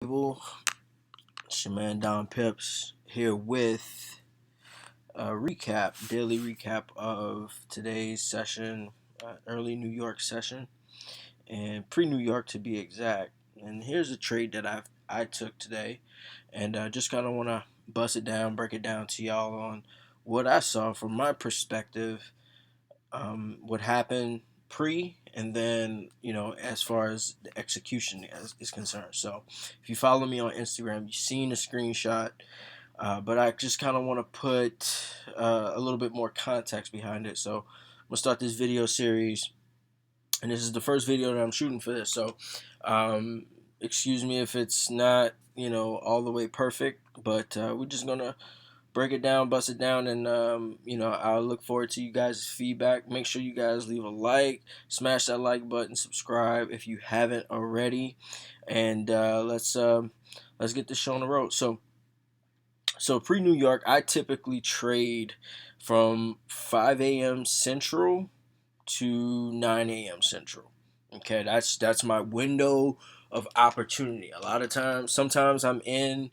People, it's your man Don Pips here with a daily recap of today's session, early New York session, and pre-New York to be exact. And here's a trade that I took today, and I just kind of want to bust it down, break it down to y'all on what I saw from my perspective, what happened pre, and then as far as the execution is concerned. So if you follow me on Instagram, you've seen a screenshot, but I just kind of want to put a little bit more context behind it. So I'm gonna start this video series, and this is the first video that I'm shooting for this. So excuse me if it's not all the way perfect, but we're just gonna break it down, bust it down, and I'll look forward to you guys' feedback. Make sure you guys leave a like, smash that like button, subscribe if you haven't already, and let's get this show on the road. So pre New York, I typically trade from 5 a.m. Central to 9 a.m. Central. Okay, that's my window of opportunity. A lot of times, sometimes I'm in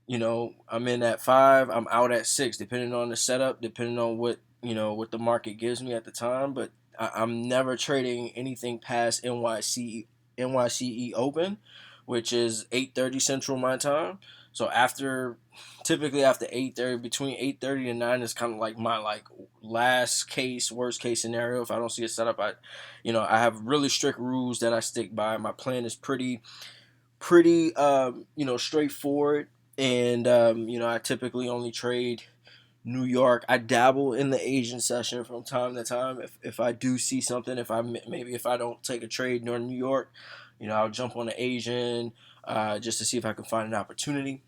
at 5, I'm out at 6, depending on the setup, depending on what the market gives me at the time. But I'm never trading anything past NYCE open, which is 8:30 Central my time. So typically after 8:30, between 8:30 and 9 is kind of like my worst case scenario. If I don't see a setup, I have really strict rules that I stick by. My plan is pretty straightforward, and I typically only trade New York. I dabble in the Asian session from time to time if I do see something. If I don't take a trade during New York, I'll jump on the Asian just to see if I can find an opportunity.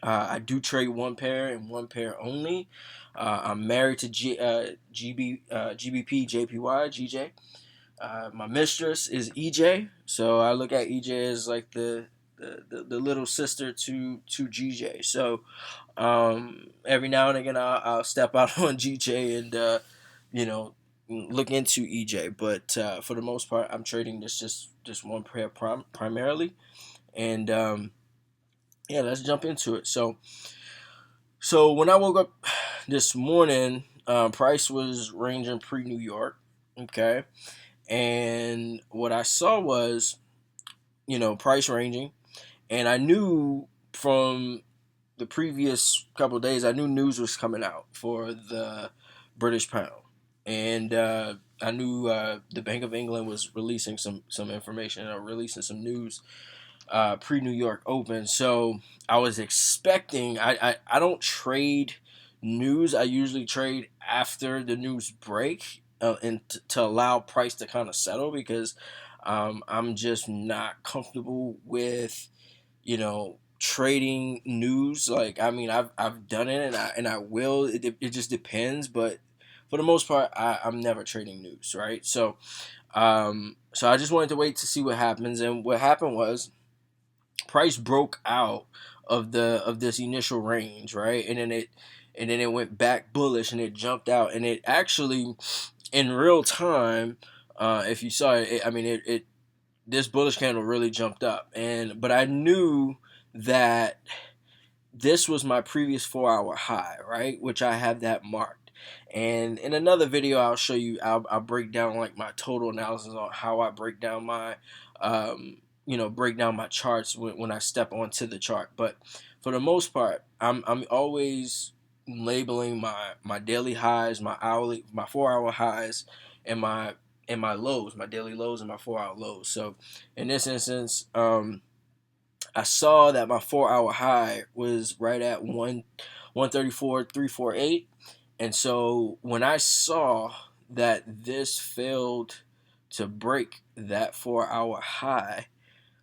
I do trade one pair and one pair only. I'm married to GBP JPY GJ. My mistress is EJ, so I look at EJ as like the little sister to GJ. So every now and again, I'll step out on GJ and you know look into EJ. But for the most part, I'm trading just one pair primarily, and yeah, let's jump into it. So when I woke up this morning, price was ranging pre New York. Okay. And what I saw was, price ranging. And I knew from the previous couple of days, I knew news was coming out for the British pound. And I knew the Bank of England was releasing some information or releasing some news pre New York Open. So I was expecting, I don't trade news. I usually trade after the news break, and to allow price to kind of settle, because I'm just not comfortable with trading news. Like, I mean, I've done it, and I will. It just depends, but for the most part, I'm never trading news, right? So I just wanted to wait to see what happens, and what happened was price broke out of this initial range, right? And then it went back bullish, and it jumped out, and it actually in real time, if you saw it, I mean it this bullish candle really jumped up, but I knew that this was my previous 4 hour high, right? Which I have that marked. And in another video, I'll show you, I'll break down like my total analysis on how I break down my charts when I step onto the chart. But for the most part, I'm always labeling my daily highs, my 4 hour highs, and my lows, my daily lows and my 4 hour lows. So in this instance, I saw that my 4 hour high was right at 134,348. And so when I saw that this failed to break that 4 hour high,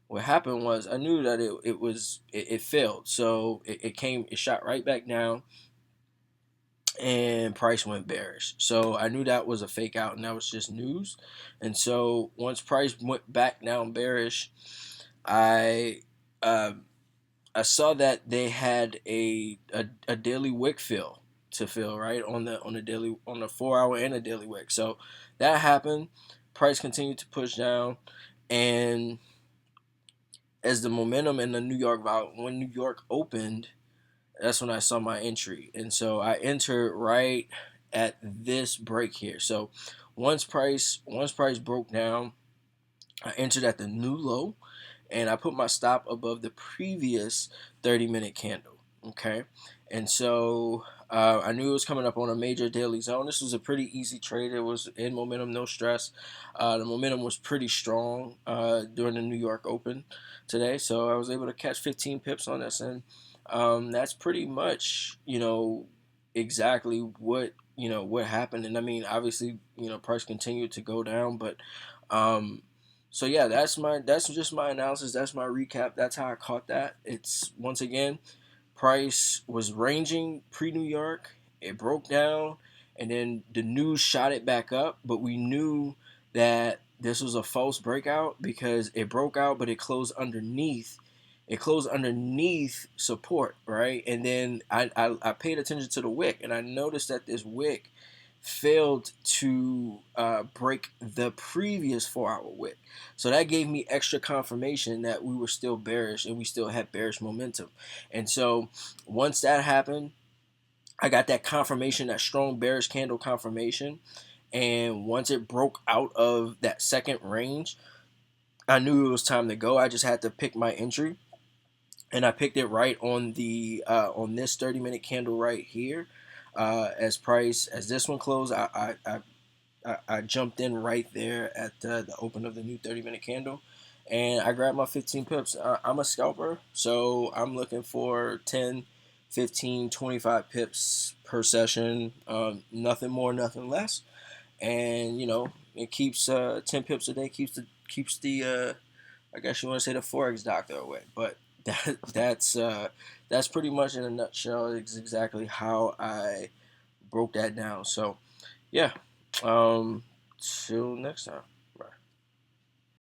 what happened was I knew that it failed. So it shot right back down, and price went bearish. So I knew that was a fake out, and that was just news. And so once price went back down bearish, I uh, I saw that they had a daily wick fill to fill, right, on the 4 hour and the daily wick. So that happened. Price continued to push down, and as the momentum in the New York when New York opened, that's when I saw my entry. And so I entered right at this break here. So once price broke down, I entered at the new low, and I put my stop above the previous 30-minute candle. Okay, and so I knew it was coming up on a major daily zone. This was a pretty easy trade. It was in momentum, no stress. The momentum was pretty strong during the New York Open today, so I was able to catch 15 pips on this, and that's pretty much exactly what happened. And I mean, obviously, price continued to go down, but so yeah, that's just my analysis. That's my recap. That's how I caught that. It's once again, price was ranging pre-New York. It broke down, and then the news shot it back up. But we knew that this was a false breakout because it broke out, but it closed underneath. It closed underneath support, right? And then I paid attention to the wick, and I noticed that this wick failed to break the previous 4-hour wick. So that gave me extra confirmation that we were still bearish and we still had bearish momentum. And so once that happened, I got that confirmation, that strong bearish candle confirmation. And once it broke out of that second range, I knew it was time to go. I just had to pick my entry. And I picked it right on the on this 30-minute candle right here. As this one closed, I jumped in right there at the open of the new 30-minute candle, and I grabbed my 15 pips. I'm a scalper, so I'm looking for 10, 15, 25 pips per session. Nothing more, nothing less. And it keeps 10 pips a day keeps the I guess you want to say the Forex doctor away. But that's pretty much in a nutshell. It's exactly how I broke that down. So yeah. Till next time.